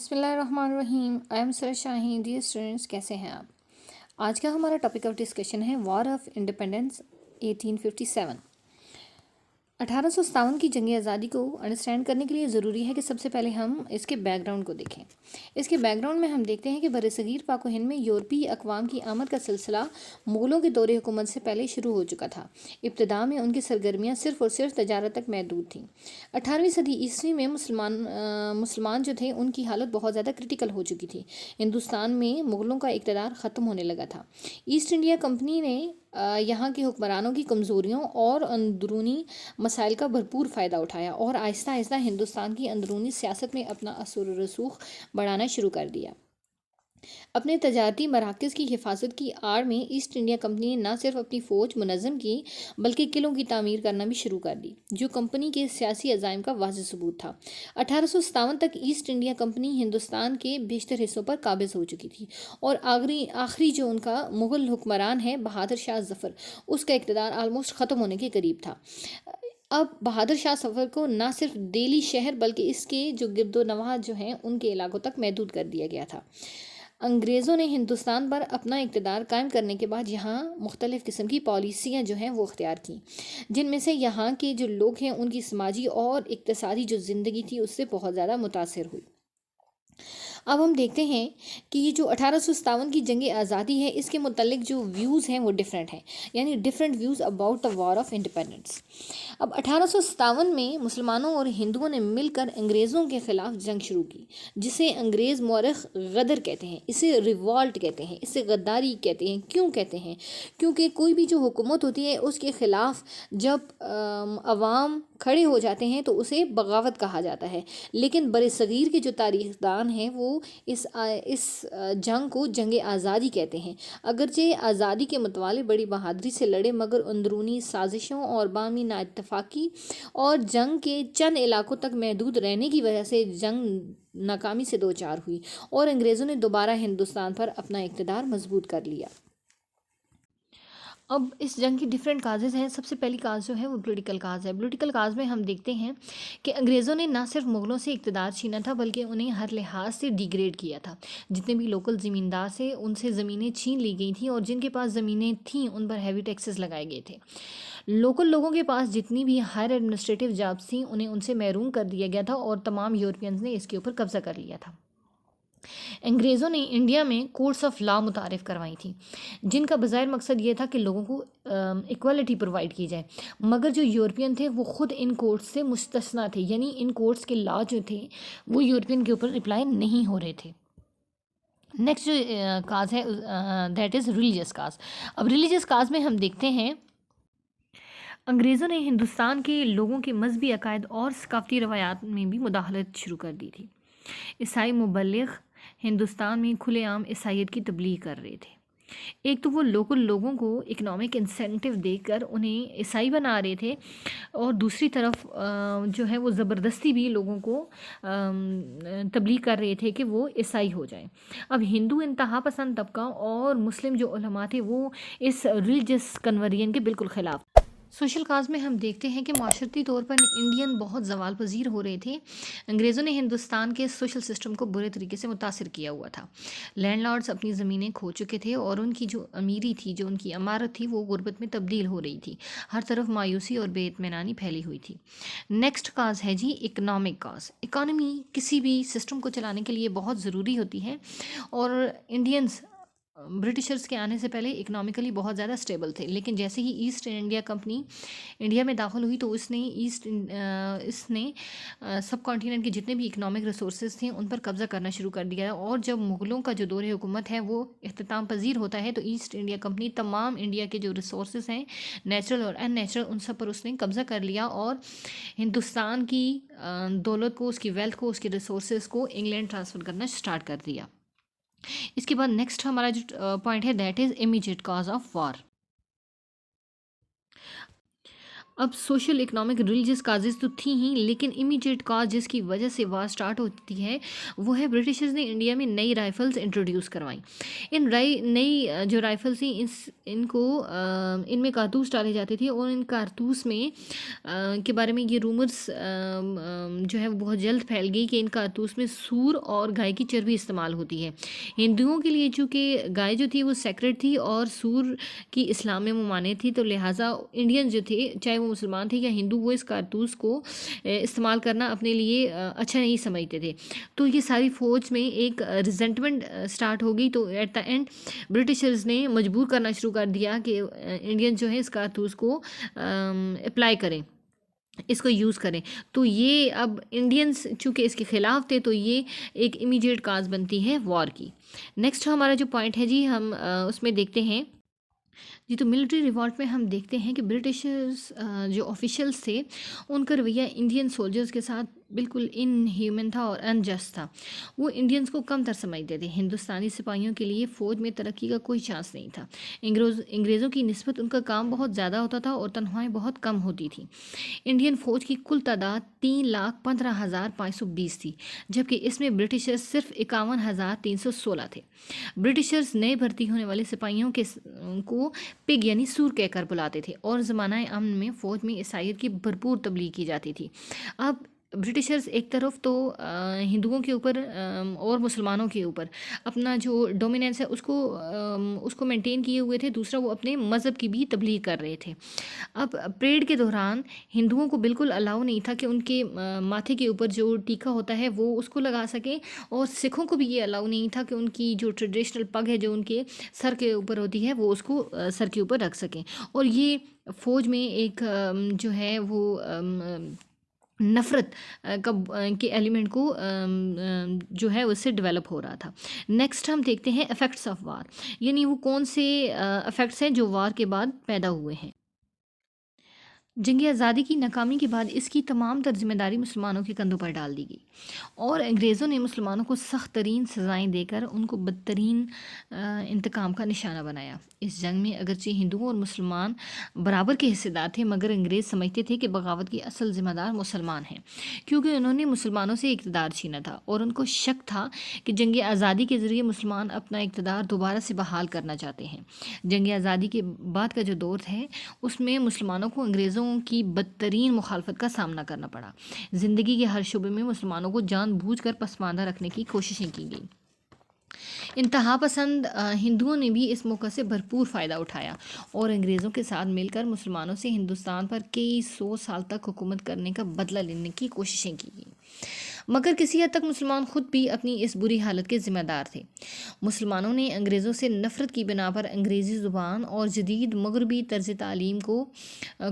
بسم اللہ الرحمن الرحیم. I am sir Shaheen. Dear students, کیسے ہیں آپ؟ آج کا ہمارا ٹاپک آف ڈسکشن ہے وار آف انڈیپینڈنس 1857. 1857 کی جنگ آزادی کو انڈرسٹینڈ کرنے کے لیے ضروری ہے کہ سب سے پہلے ہم اس کے بیک گراؤنڈ کو دیکھیں. اس کے بیک گراؤنڈ میں ہم دیکھتے ہیں کہ برصغیر پاک و ہند میں یورپی اقوام کی آمد کا سلسلہ مغلوں کے دور حکومت سے پہلے شروع ہو چکا تھا. ابتدا میں ان کی سرگرمیاں صرف اور صرف تجارت تک محدود تھیں. 18ویں صدی عیسوی میں مسلمان جو تھے ان کی حالت بہت زیادہ کرٹیکل ہو چکی تھی. ہندوستان میں مغلوں کا اقتدار ختم ہونے لگا تھا. ایسٹ انڈیا کمپنی نے یہاں کے حکمرانوں کی کمزوریوں اور اندرونی مسائل کا بھرپور فائدہ اٹھایا اور آہستہ آہستہ ہندوستان کی اندرونی سیاست میں اپنا اثر و رسوخ بڑھانا شروع کر دیا. اپنے تجارتی مراکز کی حفاظت کی آڑ میں ایسٹ انڈیا کمپنی نے نہ صرف اپنی فوج منظم کی بلکہ قلعوں کی تعمیر کرنا بھی شروع کر دی، جو کمپنی کے سیاسی عزائم کا واضح ثبوت تھا. 1857 تک ایسٹ انڈیا کمپنی ہندوستان کے بیشتر حصوں پر قابض ہو چکی تھی اور آخری جو ان کا مغل حکمران ہے بہادر شاہ ظفر، اس کا اقتدار آلموسٹ ختم ہونے کے قریب تھا. اب بہادر شاہ ظفر کو نہ صرف دہلی شہر بلکہ اس کے جو گرد و نواح جو ہیں ان کے علاقوں تک محدود کر دیا گیا تھا. انگریزوں نے ہندوستان پر اپنا اقتدار قائم کرنے کے بعد یہاں مختلف قسم کی پالیسیاں جو ہیں وہ اختیار کیں، جن میں سے یہاں کے جو لوگ ہیں ان کی سماجی اور اقتصادی جو زندگی تھی اس سے بہت زیادہ متاثر ہوئی. اب ہم دیکھتے ہیں کہ یہ جو 1857 کی جنگ آزادی ہے اس کے متعلق جو ویوز ہیں وہ ڈیفرنٹ ہیں، یعنی different views about the war of independence. اب 1857 میں مسلمانوں اور ہندوؤں نے مل کر انگریزوں کے خلاف جنگ شروع کی، جسے انگریز مورخ غدر کہتے ہیں، اسے ریوالٹ کہتے ہیں، اسے غداری کہتے ہیں. کیوں کہتے ہیں؟ کیونکہ کوئی بھی جو حکومت ہوتی ہے اس کے خلاف جب عوام کھڑے ہو جاتے ہیں تو اسے بغاوت کہا جاتا ہے. لیکن برصغیر کے جو تاریخ دان ہیں وہ اس جنگ کو جنگ آزادی کہتے ہیں. اگرچہ آزادی کے متوالے بڑی بہادری سے لڑے مگر اندرونی سازشوں اور باہمی نااتفاقی اور جنگ کے چند علاقوں تک محدود رہنے کی وجہ سے جنگ ناکامی سے دوچار ہوئی اور انگریزوں نے دوبارہ ہندوستان پر اپنا اقتدار مضبوط کر لیا. اب اس جنگ کی ڈیفرنٹ کازز ہیں. سب سے پہلی کاز جو ہے وہ پولیٹیکل کاز ہے. پولیٹیکل کاز میں ہم دیکھتے ہیں کہ انگریزوں نے نہ صرف مغلوں سے اقتدار چھینا تھا بلکہ انہیں ہر لحاظ سے ڈیگریڈ کیا تھا. جتنے بھی لوکل زمیندار سے ان سے زمینیں چھین لی گئی تھیں اور جن کے پاس زمینیں تھیں ان پر ہیوی ٹیکسز لگائے گئے تھے. لوکل لوگوں کے پاس جتنی بھی ہائر ایڈمنسٹریٹو جابس تھیں انہیں ان سے محروم کر دیا گیا تھا اور تمام یورپینز نے اس کے اوپر قبضہ کر لیا تھا. انگریزوں نے انڈیا میں کورٹس آف لا متعارف کروائی تھیں جن کا بظاہر مقصد یہ تھا کہ لوگوں کو ایکوالٹی پرووائڈ کی جائے، مگر جو یورپین تھے وہ خود ان کورٹس سے مستثنا تھے، یعنی ان کورٹس کے لا جو تھے وہ یورپین کے اوپر اپلائی نہیں ہو رہے تھے. نیکسٹ جو کاز ہے دیٹ از ریلیجس کاز. اب ریلیجس کاز میں ہم دیکھتے ہیں انگریزوں نے ہندوستان کے لوگوں کے مذہبی عقائد اور ثقافتی روایات میں بھی مداخلت شروع کر دی تھی. عیسائی مبلغ ہندوستان میں کھلے عام عیسائیت کی تبلیغ کر رہے تھے. ایک تو وہ لوکل لوگوں کو اکنامک انسینٹیو دے کر انہیں عیسائی بنا رہے تھے اور دوسری طرف جو ہے وہ زبردستی بھی لوگوں کو تبلیغ کر رہے تھے کہ وہ عیسائی ہو جائیں. اب ہندو انتہا پسند طبقہ اور مسلم جو علماء تھے وہ اس ریلیجس کنورژن کے بالکل خلاف. سوشل کاز میں ہم دیکھتے ہیں کہ معاشرتی طور پر انڈین بہت زوال پذیر ہو رہے تھے. انگریزوں نے ہندوستان کے سوشل سسٹم کو برے طریقے سے متاثر کیا ہوا تھا. لینڈ لارڈز اپنی زمینیں کھو چکے تھے اور ان کی جو امیری تھی، جو ان کی عمارت تھی، وہ غربت میں تبدیل ہو رہی تھی. ہر طرف مایوسی اور بے اطمینانی پھیلی ہوئی تھی. نیکسٹ کاز ہے جی اکنامک کاز. اکانومی کسی بھی سسٹم کو چلانے کے لیے بہت ضروری ہوتی ہے اور انڈینز برٹشرز کے آنے سے پہلے اکنامکلی بہت زیادہ اسٹیبل تھے، لیکن جیسے ہی ایسٹ انڈیا کمپنی انڈیا میں داخل ہوئی تو اس نے سب کانٹیننٹ کے جتنے بھی اکنامک ریسورسز تھے ان پر قبضہ کرنا شروع کر دیا. اور جب مغلوں کا جو دور حکومت ہے وہ اختتام پذیر ہوتا ہے تو ایسٹ انڈیا کمپنی تمام انڈیا کے جو ریسورسز ہیں نیچرل اور ان نیچرل ان سب پر اس نے قبضہ کر لیا اور ہندوستان کی دولت کو، اس کی ویلتھ کو، اس کے ریسورسز کو انگلینڈ ٹرانسفر کرنا اسٹارٹ کر دیا. اس کے بعد نیکسٹ ہمارا جو پوائنٹ ہے that is immediate cause of war. اب سوشل اکنامک ریلیجس کازز تو تھیں ہی، لیکن امیڈیٹ کاز جس کی وجہ سے وار سٹارٹ ہوتی ہے وہ ہے برٹشرز نے انڈیا میں نئی رائفلز انٹروڈیوس کروائیں۔ ان نئی جو رائفلز تھیں ان میں کارتوس ڈالے جاتے تھے، اور ان کارتوس میں کے بارے میں یہ رومرز جو ہے وہ بہت جلد پھیل گئی کہ ان کارتوس میں سور اور گائے کی چربی استعمال ہوتی ہے۔ ہندوؤں کے لیے چونکہ گائے جو تھی وہ سیکرڈ تھی اور سور کی اسلام میں ممانعت تھی، تو لہٰذا انڈین جو تھے چاہے وہ مسلمان تھے یا ہندو، وہ اس کارتوس کو استعمال کرنا اپنے لیے اچھا نہیں سمجھتے تھے۔ تو یہ ساری فوج میں ایک ریزنٹمنٹ سٹارٹ ہو گئی، تو ایٹ دا اینڈ برٹشرز نے مجبور کرنا شروع کر دیا کہ انڈین جو ہے اس کارتوس کو اپلائی کریں، اس کو یوز کریں۔ تو یہ اب انڈینز چونکہ اس کے خلاف تھے، تو یہ ایک امیڈیٹ کاز بنتی ہے وار کی۔ نیکسٹ ہمارا جو پوائنٹ ہے جی، ہم اس میں دیکھتے ہیں جی، تو ملٹری ریوالٹ میں ہم دیکھتے ہیں کہ برٹشرز جو آفیشلز تھے ان کا رویہ انڈین سولجرز کے ساتھ بالکل ان ہیومن تھا اور انجسٹ تھا۔ وہ انڈینز کو کم تر سمجھتے تھے۔ ہندوستانی سپاہیوں کے لیے فوج میں ترقی کا کوئی چانس نہیں تھا۔ انگریزوں کی نسبت ان کا کام بہت زیادہ ہوتا تھا اور تنخواہیں بہت کم ہوتی تھیں۔ انڈین فوج کی کل تعداد 3,15,520 تھی، جبکہ اس میں برٹشرز صرف 51,316 تھے۔ برٹشرز نئے بھرتی ہونے والے سپاہیوں کو پگ یعنی سور کہہ کر بلاتے تھے، اور زمانہ امن میں فوج میں عیسائیت کی بھرپور تبلیغ کی جاتی تھی۔ اب برٹشرز ایک طرف تو ہندوؤں کے اوپر اور مسلمانوں کے اوپر اپنا جو ڈومیننس ہے اس کو مینٹین کیے ہوئے تھے، دوسرا وہ اپنے مذہب کی بھی تبلیغ کر رہے تھے۔ اب پریڈ کے دوران ہندوؤں کو بالکل الاؤ نہیں تھا کہ ان کے ماتھے کے اوپر جو ٹیکا ہوتا ہے وہ اس کو لگا سکیں، اور سکھوں کو بھی یہ الاؤ نہیں تھا کہ ان کی جو ٹریڈیشنل پگ ہے جو ان کے سر کے اوپر ہوتی ہے وہ اس کو سر کے اوپر رکھ سکیں۔ اور یہ فوج میں ایک جو ہے وہ نفرت کے ایلیمنٹ کو جو ہے اس سے ڈیولپ ہو رہا تھا۔ نیکسٹ ہم دیکھتے ہیں افیکٹس آف وار، یعنی وہ کون سے افیکٹس ہیں جو وار کے بعد پیدا ہوئے ہیں۔ جنگ آزادی کی ناکامی کے بعد اس کی تمام تر ذمہ داری مسلمانوں کے کندھوں پر ڈال دی گئی، اور انگریزوں نے مسلمانوں کو سخت ترین سزائیں دے کر ان کو بدترین انتقام کا نشانہ بنایا۔ اس جنگ میں اگرچہ ہندوؤں اور مسلمان برابر کے حصے دار تھے، مگر انگریز سمجھتے تھے کہ بغاوت کی اصل ذمہ دار مسلمان ہیں، کیونکہ انہوں نے مسلمانوں سے اقتدار چھینا تھا، اور ان کو شک تھا کہ جنگ آزادی کے ذریعے مسلمان اپنا اقتدار دوبارہ سے بحال کرنا چاہتے ہیں۔ جنگ آزادی کے بعد کا جو دور ہے اس میں مسلمانوں کو انگریزوں کی بدترین مخالفت کا سامنا کرنا پڑا۔ زندگی کے ہر شعبے میں مسلمانوں کو جان بوجھ کر پسماندہ رکھنے کی کوششیں کی گئیں۔ انتہا پسند ہندوؤں نے بھی اس موقع سے بھرپور فائدہ اٹھایا، اور انگریزوں کے ساتھ مل کر مسلمانوں سے ہندوستان پر کئی 100 سال تک حکومت کرنے کا بدلہ لینے کی کوششیں کی گئیں، مگر کسی حد تک مسلمان خود بھی اپنی اس بری حالت کے ذمہ دار تھے۔ مسلمانوں نے انگریزوں سے نفرت کی بنا پر انگریزی زبان اور جدید مغربی طرز تعلیم کو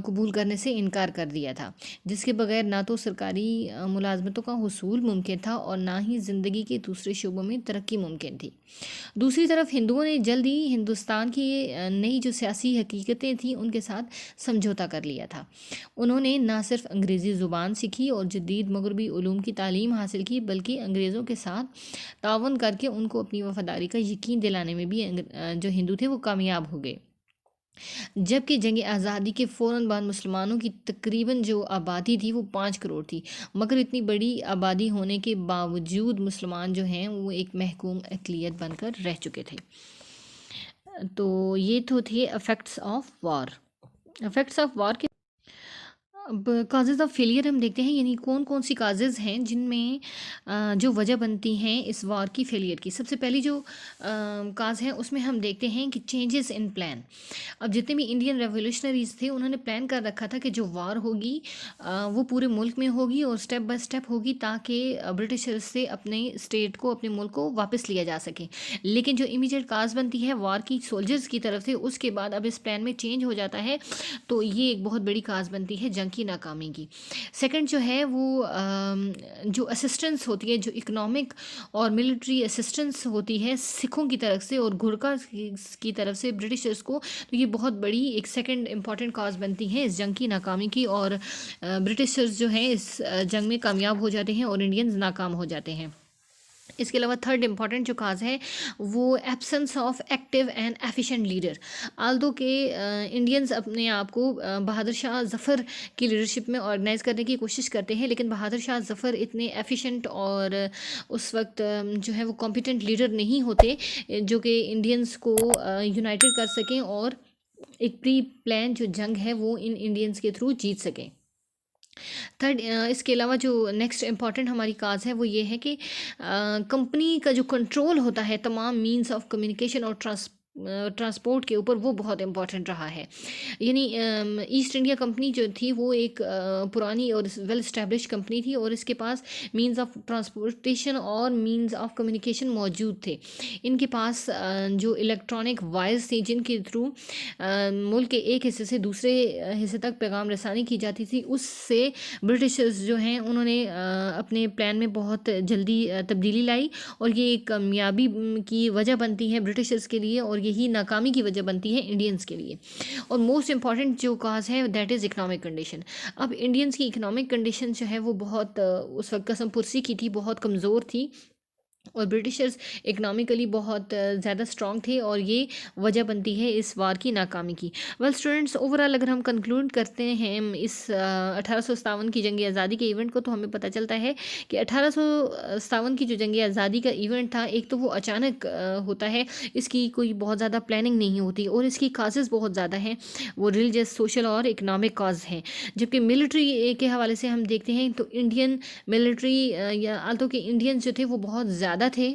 قبول کرنے سے انکار کر دیا تھا، جس کے بغیر نہ تو سرکاری ملازمتوں کا حصول ممکن تھا اور نہ ہی زندگی کے دوسرے شعبوں میں ترقی ممکن تھی۔ دوسری طرف ہندوؤں نے جلد ہی ہندوستان کی نئی جو سیاسی حقیقتیں تھیں ان کے ساتھ سمجھوتا کر لیا تھا۔ انہوں نے نہ صرف انگریزی زبان سیکھی اور جدید مغربی علوم کی تعلیم حاصل کی، بلکہ انگریزوں کے ساتھ تعاون کر کے ان کو اپنی وفاداری کا یقین دلانے میں بھی جو ہندو تھے وہ کامیاب ہو گئے۔ جبکہ جنگ آزادی کے فوراً بعد مسلمانوں کی تقریباً جو آبادی تھی وہ 5 کروڑ تھی، مگر اتنی بڑی آبادی ہونے کے باوجود مسلمان جو ہیں وہ ایک محکوم اقلیت بن کر رہ چکے تھے۔ تو یہ تو تھے افیکٹس آف وار کے اب کازز آف فیلئر ہم دیکھتے ہیں، یعنی کون کون سی کازز ہیں جن میں جو وجہ بنتی ہیں اس وار کی فیلئر کی۔ سب سے پہلی جو کاز ہے اس میں ہم دیکھتے ہیں کہ چینجز ان پلان۔ اب جتنے بھی انڈین ریولیوشنریز تھے انہوں نے پلان کر رکھا تھا کہ جو وار ہوگی وہ پورے ملک میں ہوگی اور سٹیپ بائی سٹیپ ہوگی، تاکہ برٹشرز سے اپنے اسٹیٹ کو اپنے ملک کو واپس لیا جا سکے۔ لیکن جو امیڈیٹ کاز بنتی ہے وار کی سولجرز کی طرف سے، اس کے بعد اب اس پلان میں چینج ہو جاتا ہے، تو یہ ایک بہت بڑی کاز بنتی ہے جنگ کی ناکامی کی۔ سیکنڈ جو ہے وہ جو اسسٹنس ہوتی ہے، جو اکنامک اور ملٹری اسسٹنس ہوتی ہے سکھوں کی طرف سے اور گورکھا کی طرف سے برٹشرز کو، تو یہ بہت بڑی ایک سیکنڈ امپورٹنٹ کاز بنتی ہے اس جنگ کی ناکامی کی، اور برٹشرز جو ہیں اس جنگ میں کامیاب ہو جاتے ہیں اور انڈینز ناکام ہو جاتے ہیں۔ اس کے علاوہ تھرڈ امپورٹنٹ جو کاز ہے وہ absence of active and efficient leader. آلدو کہ انڈینز اپنے آپ کو بہادر شاہ ظفر کی لیڈرشپ میں آرگنائز کرنے کی کوشش کرتے ہیں، لیکن بہادر شاہ ظفر اتنے ایفیشینٹ اور اس وقت جو ہے وہ کمپیٹنٹ لیڈر نہیں ہوتے جو کہ انڈینز کو یونائٹڈ کر سکیں اور ایک پری پلان جو جنگ ہے وہ ان انڈینز کے تھرو جیت سکیں. تھرڈ، اس کے علاوہ جو نیکسٹ امپورٹنٹ ہماری کاز ہے وہ یہ ہے کہ کمپنی کا جو کنٹرول ہوتا ہے تمام مینس آف کمیونیکیشن اور ٹرانسپورٹ کے اوپر، وہ بہت امپورٹنٹ رہا ہے. یعنی ایسٹ انڈیا کمپنی جو تھی وہ ایک پرانی اور ویل اسٹیبلش کمپنی تھی، اور اس کے پاس مینز آف ٹرانسپورٹیشن اور مینز آف کمیونیکیشن موجود تھے. ان کے پاس جو الیکٹرانک وائرز تھیں جن کے تھرو ملک کے ایک حصے سے دوسرے حصے تک پیغام رسانی کی جاتی تھی، اس سے برٹشرز جو ہیں انہوں نے اپنے پلان میں بہت جلدی تبدیلی لائی، اور یہ ایک کامیابی کی وجہ بنتی ہے برٹشرز کے لیے، اور یہی ناکامی کی وجہ بنتی ہے انڈینز کے لیے. اور موسٹ امپورٹنٹ جو کاز ہے دیٹ از اکنامک کنڈیشن. اب انڈینز کی اکنامک کنڈیشن جو ہے وہ بہت اس وقت قسم پرسی کی تھی، بہت کمزور تھی، اور برٹشرز اکنامیکلی بہت زیادہ اسٹرانگ تھے، اور یہ وجہ بنتی ہے اس وار کی ناکامی کی. ویل اسٹوڈنٹس، اوورآل اگر ہم کنکلوڈ کرتے ہیں اس 1857 کی جنگ آزادی کے ایونٹ کو، تو ہمیں پتہ چلتا ہے کہ 1857 کی جو جنگ آزادی کا ایونٹ تھا، ایک تو وہ اچانک ہوتا ہے، اس کی کوئی بہت زیادہ پلاننگ نہیں ہوتی، اور اس کی کازز بہت زیادہ ہیں، وہ ریلیجس، سوشل اور اکنامک کاز ہیں. جبکہ ملٹری کے حوالے سے ہم دیکھتے ہیں تو انڈین ملٹری یا آلتو کہ انڈینز جو تھے وہ بہت زیادہ تھے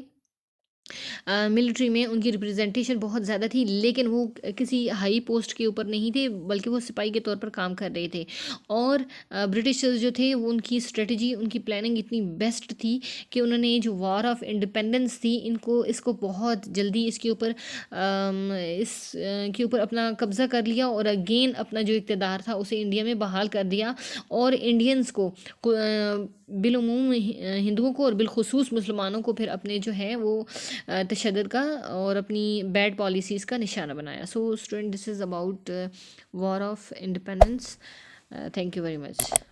ملٹری میں، ان کی ریپرزنٹیشن بہت زیادہ تھی، لیکن وہ کسی ہائی پوسٹ کے اوپر نہیں تھے، بلکہ وہ سپاہی کے طور پر کام کر رہے تھے. اور برٹشرز جو تھے وہ ان کی اسٹریٹجی، ان کی پلاننگ اتنی بیسٹ تھی کہ انہوں نے جو وار آف انڈیپینڈنس تھی اس کو بہت جلدی اس کے اوپر اپنا قبضہ کر لیا، اور اگین اپنا جو اقتدار تھا اسے انڈیا میں بحال کر دیا، اور انڈینز کو بالعموم ہندوؤں کو اور بالخصوص مسلمانوں کو پھر اپنے جو ہے وہ تشدد کا اور اپنی بیڈ پالیسیز کا نشانہ بنایا. So student, this is about war of independence. Thank you very much.